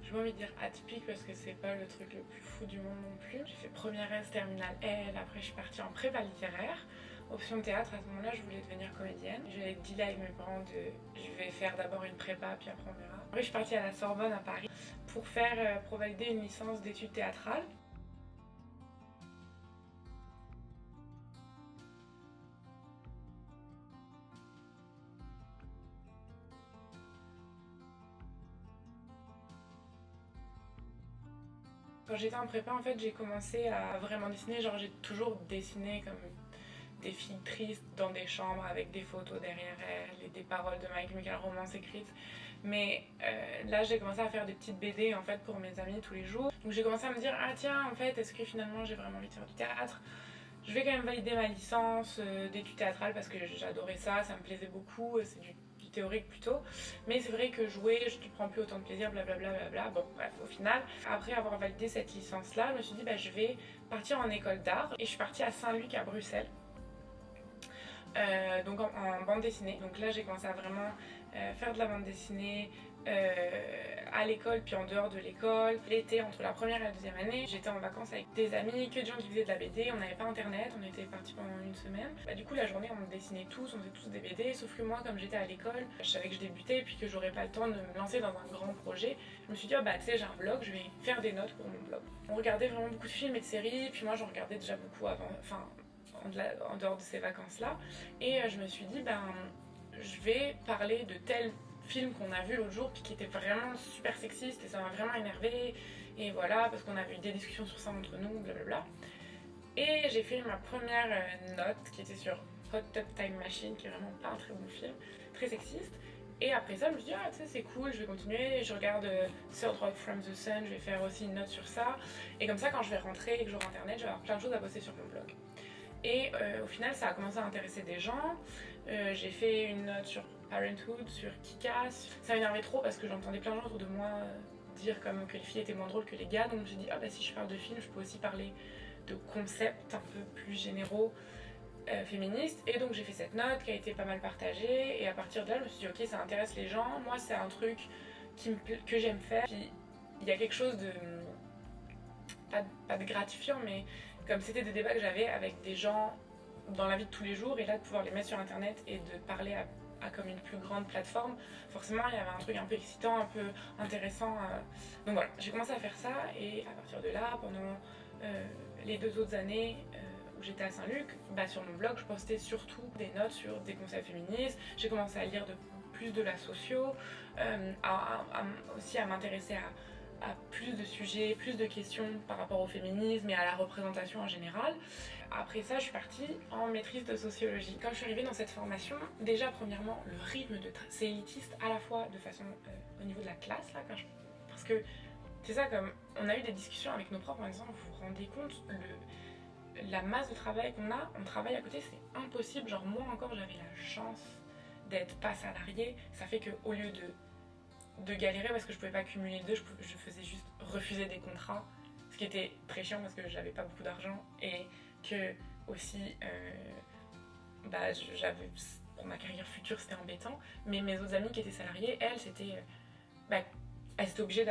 j'ai pas envie de dire atypique parce que c'est pas le truc le plus fou du monde non plus. J'ai fait première S, terminale L, après je suis partie en prépa littéraire. Option théâtre, à ce moment-là je voulais devenir comédienne. J'avais dit avec mes parents je vais faire d'abord une prépa puis après on verra. Après je suis partie à la Sorbonne à Paris pour valider une licence d'études théâtrales. Quand j'étais en prépa, en fait, j'ai commencé à vraiment dessiner. Genre, j'ai toujours dessiné comme des filles tristes dans des chambres avec des photos derrière elles et des paroles de My Chemical Romance écrites. Mais là, j'ai commencé à faire des petites BD en fait pour mes amis tous les jours. Donc j'ai commencé à me dire, ah tiens, en fait, est-ce que finalement j'ai vraiment envie de faire du théâtre? Je vais quand même valider ma licence d'études théâtrales parce que j'adorais ça, ça me plaisait beaucoup, c'est du théorique plutôt, mais c'est vrai que jouer, je ne prends plus autant de plaisir, blablabla, bla. Bon bref, au final, après avoir validé cette licence là, je me suis dit je vais partir en école d'art et je suis partie à Saint-Luc à Bruxelles. Donc en bande dessinée. Donc là j'ai commencé à vraiment faire de la bande dessinée à l'école puis en dehors de l'école. L'été entre la première et la deuxième année, j'étais en vacances avec des amis, que des gens qui faisaient de la BD, on n'avait pas internet, on était partis pendant une semaine. Du coup la journée on dessinait tous, on faisait tous des BD, sauf que moi comme j'étais à l'école, je savais que je débutais et puis que j'aurais pas le temps de me lancer dans un grand projet. Je me suis dit tu sais j'ai un blog, je vais faire des notes pour mon blog. On regardait vraiment beaucoup de films et de séries, puis moi j'en regardais déjà beaucoup avant, en dehors de ces vacances là, et je me suis dit je vais parler de tel film qu'on a vu l'autre jour puis qui était vraiment super sexiste et ça m'a vraiment énervé et voilà parce qu'on a eu des discussions sur ça entre nous, blablabla. Et j'ai fait ma première note qui était sur Hot Tub Time Machine, qui est vraiment pas un très bon film, très sexiste. Et après ça, je me suis dit, tu sais, c'est cool, je vais continuer. Je regarde Third Rock from the Sun, je vais faire aussi une note sur ça. Et comme ça, quand je vais rentrer et que j'aurai internet, je vais avoir plein de choses à poster sur mon blog. Et au final, ça a commencé à intéresser des gens. J'ai fait une note sur Parenthood, sur Kick-Ass. Ça m'énervait trop parce que j'entendais plein de gens autour de moi dire comme que les filles étaient moins drôles que les gars. Donc j'ai dit, si je parle de films, je peux aussi parler de concepts un peu plus généraux féministes. Et donc j'ai fait cette note qui a été pas mal partagée. Et à partir de là, je me suis dit, ok, ça intéresse les gens. Moi, c'est un truc que j'aime faire. Puis il y a quelque chose de... pas de gratifiant, mais comme c'était des débats que j'avais avec des gens dans la vie de tous les jours, et là de pouvoir les mettre sur internet et de parler à comme une plus grande plateforme, forcément il y avait un truc un peu excitant, un peu intéressant. Donc voilà, j'ai commencé à faire ça, et à partir de là, pendant les 2 autres années où j'étais à Saint-Luc, sur mon blog je postais surtout des notes sur des concepts féministes. J'ai commencé à lire plus de la socio, aussi à m'intéresser à plus de sujets, plus de questions par rapport au féminisme et à la représentation en général. Après ça, je suis partie en maîtrise de sociologie. Quand je suis arrivée dans cette formation, déjà premièrement, le rythme c'est élitiste à la fois de façon au niveau de la classe, là, parce que c'est ça, comme on a eu des discussions avec nos profs en disant, vous vous rendez compte, la masse de travail qu'on a, on travaille à côté, c'est impossible. Genre moi encore, j'avais la chance d'être pas salariée, ça fait qu'au lieu de galérer parce que je pouvais pas cumuler les deux, je faisais juste refuser des contrats, ce qui était très chiant parce que j'avais pas beaucoup d'argent et que aussi j'avais, pour ma carrière future c'était embêtant. Mais mes autres amies qui étaient salariées, elles étaient obligées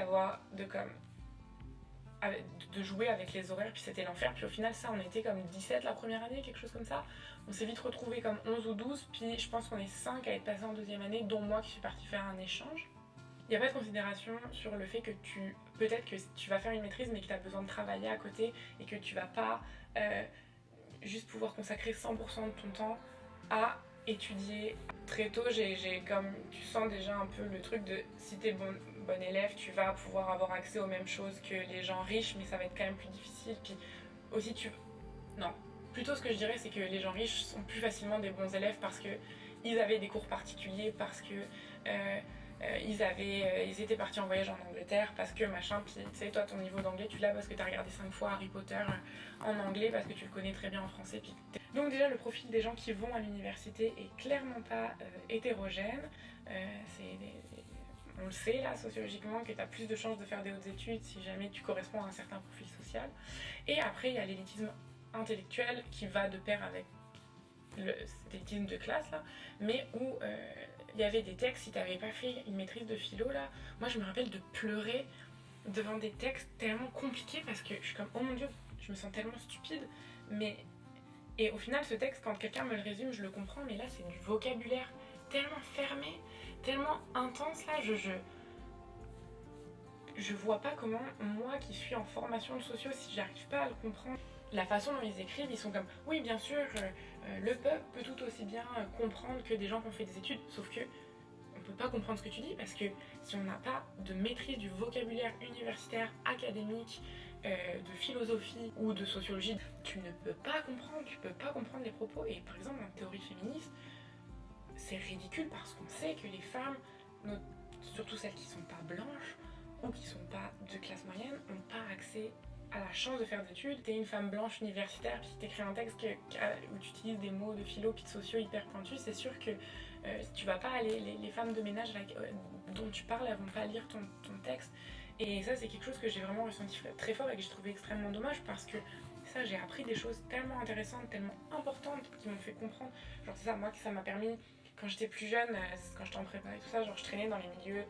de jouer avec les horaires, puis c'était l'enfer. Puis au final ça, on était comme 17 la première année, quelque chose comme ça. On s'est vite retrouvés comme 11 ou 12, puis je pense qu'on est 5 à être passés en deuxième année, dont moi qui suis partie faire un échange. Il n'y a pas de considération sur le fait que peut-être que tu vas faire une maîtrise mais que tu as besoin de travailler à côté et que tu vas pas juste pouvoir consacrer 100% de ton temps à étudier. Très tôt, tu sens déjà un peu le truc de si t'es bon élève, tu vas pouvoir avoir accès aux mêmes choses que les gens riches, mais ça va être quand même plus difficile. Puis aussi non, plutôt ce que je dirais c'est que les gens riches sont plus facilement des bons élèves parce que ils avaient des cours particuliers, parce que ils étaient partis en voyage en Angleterre parce que machin, puis tu sais, toi ton niveau d'anglais tu l'as parce que t'as regardé 5 fois Harry Potter en anglais, parce que tu le connais très bien en français. Donc déjà le profil des gens qui vont à l'université est clairement pas hétérogène. On le sait là sociologiquement que t'as plus de chances de faire des hautes études si jamais tu corresponds à un certain profil social. Et après il y a l'élitisme intellectuel qui va de pair avec cet élitisme de classe là, mais où il y avait des textes, si t'avais pas fait une maîtrise de philo là, moi je me rappelle de pleurer devant des textes tellement compliqués parce que je suis comme oh mon dieu, je me sens tellement stupide, mais et au final ce texte quand quelqu'un me le résume je le comprends, mais là c'est du vocabulaire tellement fermé, tellement intense là, je vois pas comment moi qui suis en formation de sociaux, si j'arrive pas à le comprendre. La façon dont ils écrivent, ils sont comme oui bien sûr le peuple peut tout aussi bien comprendre que des gens qui ont fait des études, sauf que on peut pas comprendre ce que tu dis parce que si on n'a pas de maîtrise du vocabulaire universitaire, académique, de philosophie ou de sociologie, tu ne peux pas comprendre les propos. Et par exemple en théorie féministe, c'est ridicule parce qu'on sait que les femmes, surtout celles qui sont pas blanches ou qui sont pas de classe moyenne, n'ont pas accès à la chance de faire des études. T'es une femme blanche universitaire puis t'écris un texte où tu utilises des mots de philo puis de sociaux hyper pointus, c'est sûr que tu vas pas aller, les femmes de ménage dont tu parles, elles vont pas lire ton texte. Et ça c'est quelque chose que j'ai vraiment ressenti très fort et que j'ai trouvé extrêmement dommage parce que ça j'ai appris des choses tellement intéressantes, tellement importantes qui m'ont fait comprendre. Genre c'est ça, moi ça m'a permis, quand j'étais plus jeune, quand j'étais en prépa et tout ça, genre je traînais dans les milieux,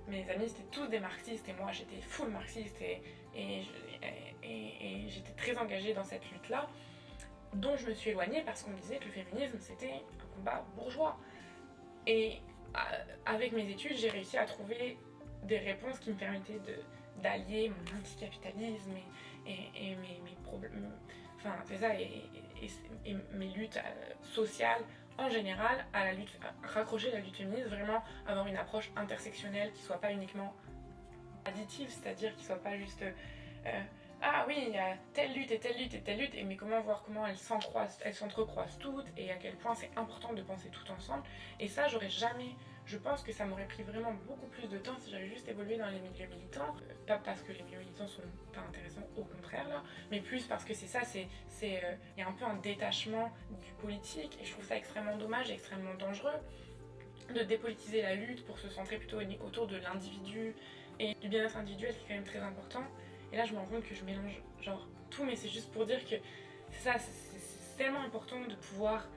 mes amis c'était tous des marxistes et moi j'étais full marxiste et j'étais très engagée dans cette lutte là, dont je me suis éloignée parce qu'on me disait que le féminisme c'était un combat bourgeois. Et avec mes études, j'ai réussi à trouver des réponses qui me permettaient d'allier mon anticapitalisme et mes problèmes, enfin c'est ça, et mes luttes sociales en général, à la lutte, à raccrocher la lutte féministe, vraiment avoir une approche intersectionnelle qui soit pas uniquement additive, c'est-à-dire qui soit pas juste ah oui, il y a telle lutte et telle lutte et telle lutte, mais comment voir comment elles s'entrecroisent toutes et à quel point c'est important de penser tout ensemble. Et ça, j'aurais jamais, je pense que ça m'aurait pris vraiment beaucoup plus de temps si j'avais juste évolué dans les milieux militants. Pas parce que les milieux militants sont pas intéressants, au contraire là, mais plus parce que c'est ça, il y a un peu un détachement du politique et je trouve ça extrêmement dommage et extrêmement dangereux de dépolitiser la lutte pour se centrer plutôt autour de l'individu et du bien-être individuel qui est quand même très important. Et là je me rends compte que je mélange genre tout, mais c'est juste pour dire que c'est ça, c'est tellement important de pouvoir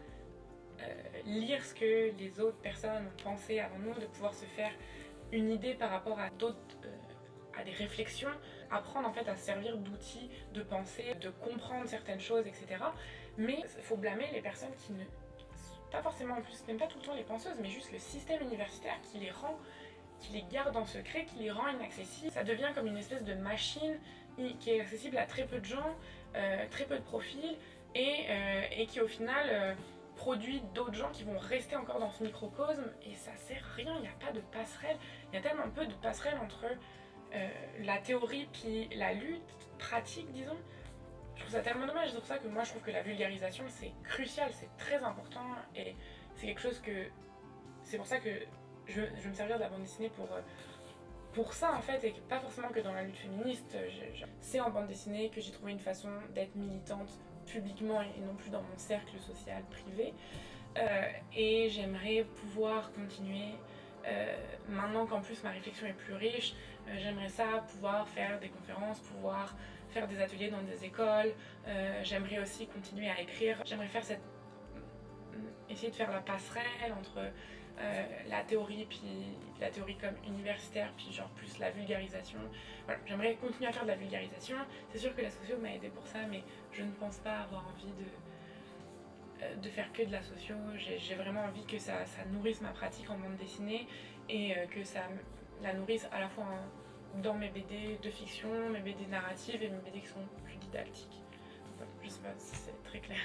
lire ce que les autres personnes ont pensé avant nous, de pouvoir se faire une idée par rapport à d'autres, à des réflexions, apprendre en fait à servir d'outils de pensée, de comprendre certaines choses, etc. Mais il faut blâmer les personnes qui ne, pas forcément en plus, même pas tout le temps les penseuses, mais juste le système universitaire qui les garde en secret, qui les rend inaccessibles. Ça devient comme une espèce de machine qui est accessible à très peu de gens, très peu de profils, et qui au final produit d'autres gens qui vont rester encore dans ce microcosme, et ça sert à rien, il n'y a pas de passerelle, il y a tellement peu de passerelle entre la théorie puis la lutte pratique, disons. Je trouve ça tellement dommage, c'est pour ça que moi je trouve que la vulgarisation c'est crucial, c'est très important, et c'est quelque chose que... C'est pour ça que je vais me servir de la bande dessinée pour ça en fait, et pas forcément que dans la lutte féministe. C'est en bande dessinée que j'ai trouvé une façon d'être militante publiquement et non plus dans mon cercle social privé. Et j'aimerais pouvoir continuer, maintenant qu'en plus ma réflexion est plus riche, j'aimerais ça pouvoir faire des conférences, pouvoir faire des ateliers dans des écoles, j'aimerais aussi continuer à écrire, j'aimerais essayer de faire la passerelle entre la théorie puis la théorie comme universitaire puis genre plus la vulgarisation. Voilà, j'aimerais continuer à faire de la vulgarisation. C'est sûr que la socio m'a aidé pour ça, mais je ne pense pas avoir envie de faire que de la socio. J'ai vraiment envie que ça nourrisse ma pratique en bande dessinée et que ça la nourrisse à la fois dans mes BD de fiction, mes BD narratives et mes BD qui sont plus didactiques. Voilà, je sais pas si c'est très clair.